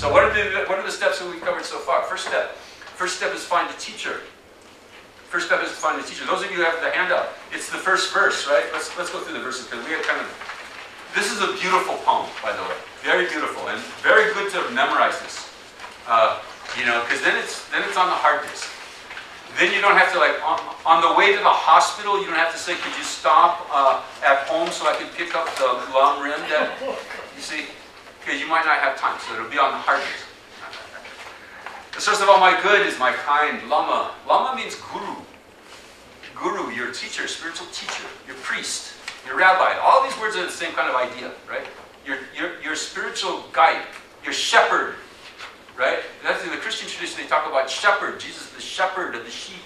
So what are the steps that we've covered so far? First step is find a teacher. First step is to find a teacher. Those of you who have the handout, it's the first verse, right? Let's go through the verses because we have kind of. This is a beautiful poem, by the way, very beautiful and very good to memorize this. You know, because then it's on the hard disk. Then you don't have to, like, on the way to the hospital, you don't have to say, could you stop at home so I could pick up the long rim that, you see, because you might not have time, so it'll be on the hard disk. The source of all my good is my kind Lama. Lama means guru. Guru, your teacher, spiritual teacher, your priest, your rabbi. All these words are the same kind of idea, right? Your spiritual guide, your shepherd. Right? That's in the Christian tradition, they talk about shepherd. Jesus is the shepherd of the sheep.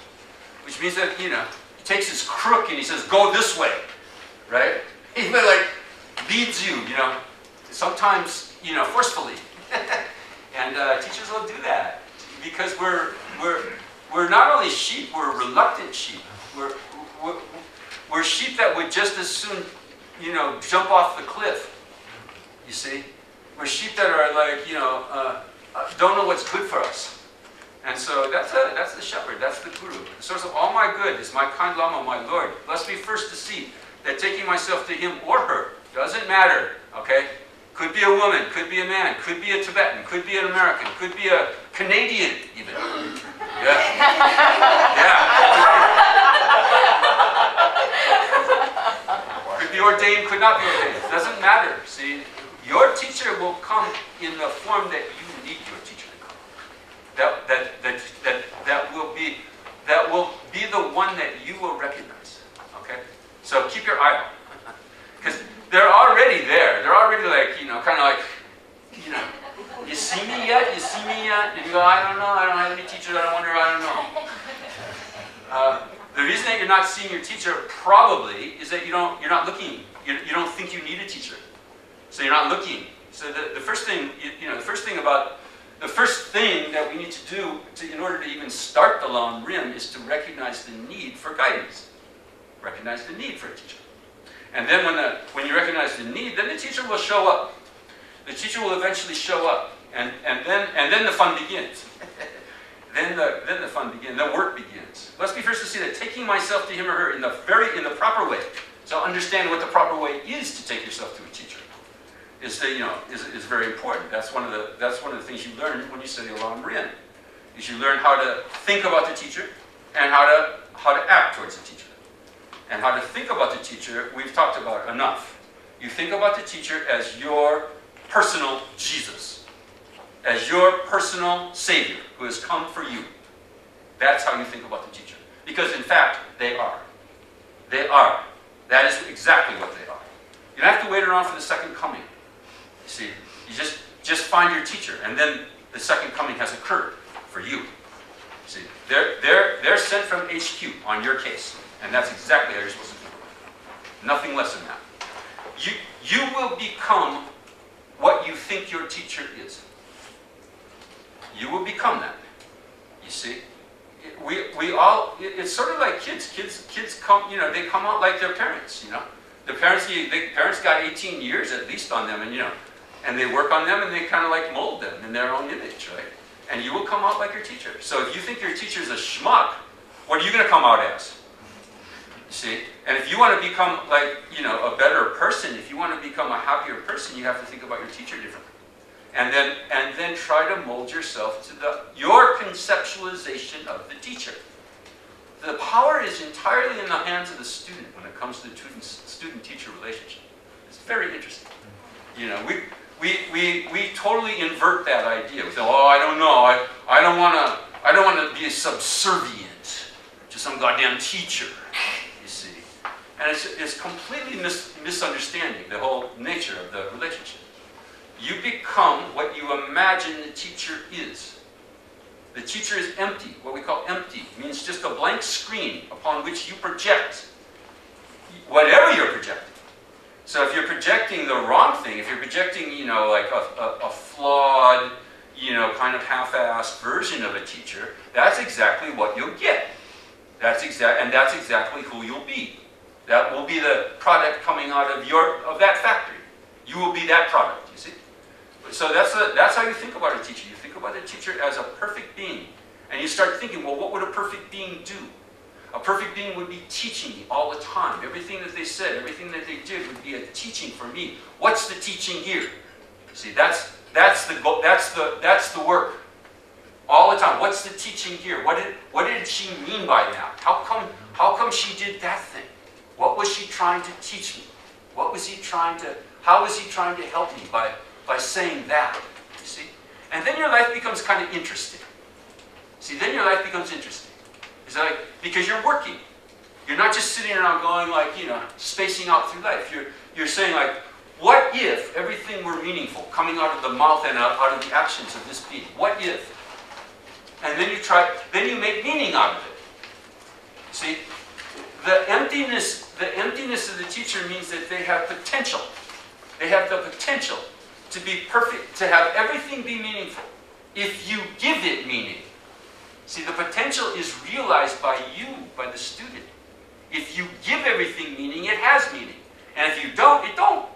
Which means that, you know, he takes his crook and he says, go this way. Right? He like leads you, you know, sometimes, you know, forcefully. And teachers will do that. Because we're not only sheep, we're reluctant sheep. We're sheep that would just as soon, you know, jump off the cliff. You see? We're sheep that are like, you know, don't know what's good for us. And so that's the shepherd, that's the guru. The source of all my good is my kind Lama, my Lord. Bless me first to see that taking myself to him or her, doesn't matter, okay? Could be a woman, could be a man, could be a Tibetan, could be an American, could be a Canadian even. Yeah. Yeah. Could be ordained, could not be ordained. Doesn't matter, see? Your teacher will come in the form that you need your teacher to come. That will be the one that you will recognize. Okay? So keep your eye on. Because they're already there. They're already like, you know, kind of like, you know, you see me yet? You see me yet? And you go, I don't know, I don't have any teachers, I wonder, I don't know. The reason that you're not seeing your teacher probably is that you're not looking. You don't think you need a teacher. So you're not looking. So the first thing, the first thing that we need to do in order to even start the long rim is to recognize the need for guidance. Recognize the need for a teacher. And then when you recognize the need, then the teacher will show up. The teacher will eventually show up. And then the fun begins. then the fun begins, the work begins. Let's be first to see that taking myself to him or her in the proper way. So understand what the proper way is to take yourself to a teacher. Is very important. That's one of the things you learn when you study a long rim. Is you learn how to think about the teacher and how to act towards the teacher. And how to think about the teacher, we've talked about enough. You think about the teacher as your personal Jesus. As your personal Savior who has come for you. That's how you think about the teacher. Because in fact, they are. They are. That is exactly what they are. You don't have to wait around for the second coming. You see, you just find your teacher, and then the second coming has occurred for you. See, they're sent from HQ on your case, and that's exactly how you're supposed to think about it. Nothing less than that. You will become what you think your teacher is. You will become that. You see, we all. It's sort of like kids. Kids come. You know, they come out like their parents. You know, the parents got 18 years at least on them, and you know. And they work on them and they kind of like mold them in their own image, right? And you will come out like your teacher. So if you think your teacher is a schmuck, what are you going to come out as? You see? And if you want to become like, you know, a better person, if you want to become a happier person, you have to think about your teacher differently. And then try to mold yourself to your conceptualization of the teacher. The power is entirely in the hands of the student when it comes to the student-teacher relationship. It's very interesting. You know, we totally invert that idea. We say, oh, I don't know, I don't want to be subservient to some goddamn teacher. You see, and it's completely misunderstanding the whole nature of the relationship. You become what you imagine the teacher is. The teacher is empty. What we call empty means just a blank screen upon which you project whatever you're projecting. So if you're projecting the wrong thing, if you're projecting, you know, like a flawed, you know, kind of half-assed version of a teacher, that's exactly what you'll get. That's exactly who you'll be. That will be the product coming out of that factory. You will be that product, you see? So that's how you think about a teacher. You think about a teacher as a perfect being. And you start thinking, well, what would a perfect being do? A perfect being would be teaching me all the time. Everything that they said, everything that they did would be a teaching for me. What's the teaching here? See, that's the goal, that's the work. All the time. What's the teaching here? What did she mean by that? How come she did that thing? What was she trying to teach me? How was he trying to help me by saying that? You see? And then your life becomes kind of interesting. See, then your life becomes interesting. It's like, because you're working. You're not just sitting around going like, spacing out through life. You're saying like, what if everything were meaningful, coming out of the mouth and out of the actions of this being? What if? And then you make meaning out of it. See? The emptiness of the teacher means that they have potential. They have the potential to be perfect, to have everything be meaningful, if you give it meaning. See, the potential is realized by you, by the student. If you give everything meaning, it has meaning. And if you don't, it don't.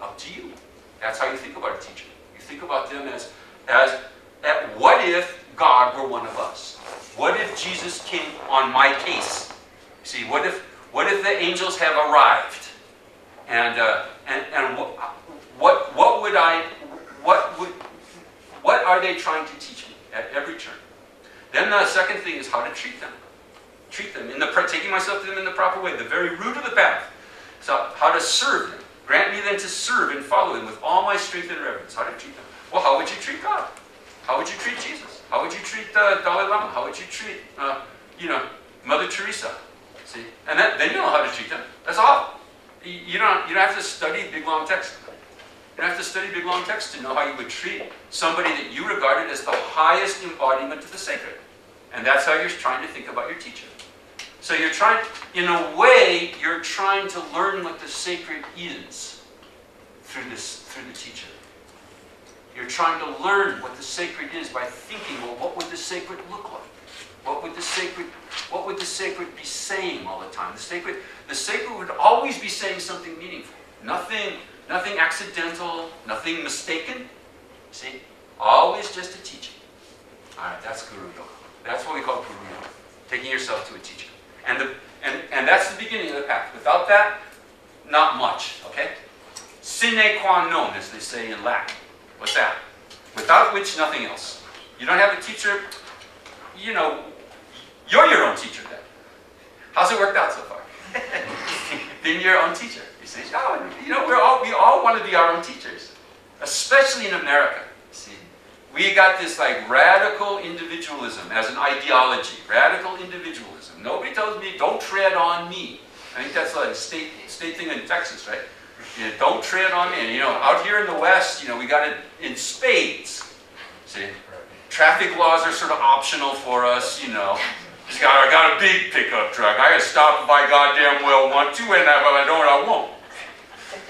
Up to you. That's how you think about a teacher. You think about them as what if God were one of us? What if Jesus came on my case? See, what if the angels have arrived? And what are they trying to teach me at every turn? Then the second thing is how to treat them. Treat them, taking myself to them in the proper way, the very root of the path. So how to serve them. Grant me then to serve and follow him with all my strength and reverence. How to treat them. Well, how would you treat God? How would you treat Jesus? How would you treat Dalai Lama? How would you treat, Mother Teresa? See, and then you know how to treat them. That's all. You don't have to study big long text. You don't have to study big long text to know how you would treat somebody that you regarded as the highest embodiment of the sacred. And that's how you're trying to think about your teacher. So you're trying, in a way, you're trying to learn what the sacred is through the teacher. You're trying to learn what the sacred is by thinking, well, what would the sacred look like? What would the sacred be saying all the time? The sacred would always be saying something meaningful. Nothing accidental, nothing mistaken. See? Always just a teaching. Alright, that's Guru Yoga. That's what we call Guru Yoga. Taking yourself to a teacher. And that's the beginning of the path. Without that, not much. Okay? Sine qua non, as they say in Latin. What's that? Without which, nothing else. You don't have a teacher, you're your own teacher then. How's it worked out so far? Being your own teacher. You say, we all want to be our own teachers. Especially in America. See, we got this like radical individualism as an ideology. Radical individualism. Nobody tells me, don't tread on me. I think that's like a state thing in Texas, right? Don't tread on me. And out here in the West, we got it in spades. See? Traffic laws are sort of optional for us, I got a big pickup truck. I gotta stop if I goddamn well want to, and if I don't, I won't.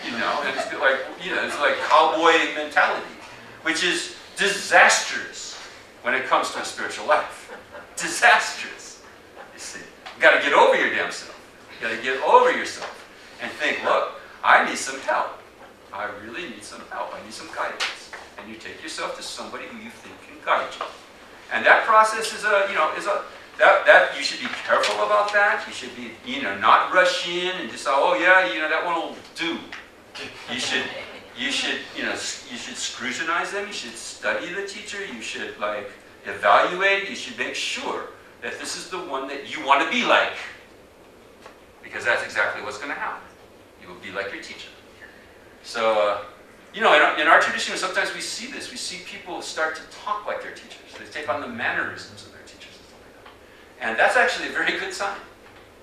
And it's like cowboy mentality, which is disastrous when it comes to a spiritual life. Disastrous. You see, you gotta get over your damn self. You gotta get over yourself and think, look, I need some help. I really need some help. I need some guidance. And you take yourself to somebody who you think can guide you. And that process is that you should be careful about that. You should be, not rush in and just, oh yeah, that one will do. You should scrutinize them. You should study the teacher. You should evaluate. You should make sure that this is the one that you want to be like. Because that's exactly what's going to happen. You will be like your teacher. So, in our tradition, sometimes we see this. We see people start to talk like their teachers. They take on the mannerisms of their teachers and stuff like that. And that's actually a very good sign.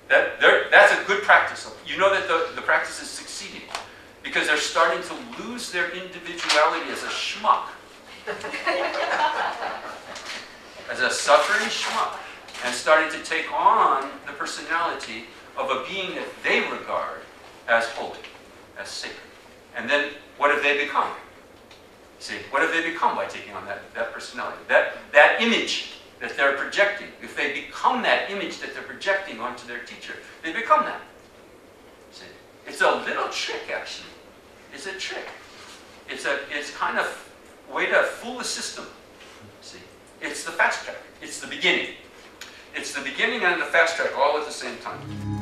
That's a good practice. You know that the practice is succeeding because they're starting to lose their individuality as a schmuck. As a suffering schmuck. And starting to take on the personality of a being that they regard as holy, as sacred. And then what have they become? See, what have they become by taking on that personality? That image that they're projecting. If they become that image that they're projecting onto their teacher, they become that. See, it's a little trick, actually. It's a trick. It's kind of way to fool the system. See, it's the fast track. It's the beginning. It's the beginning and the fast track all at the same time.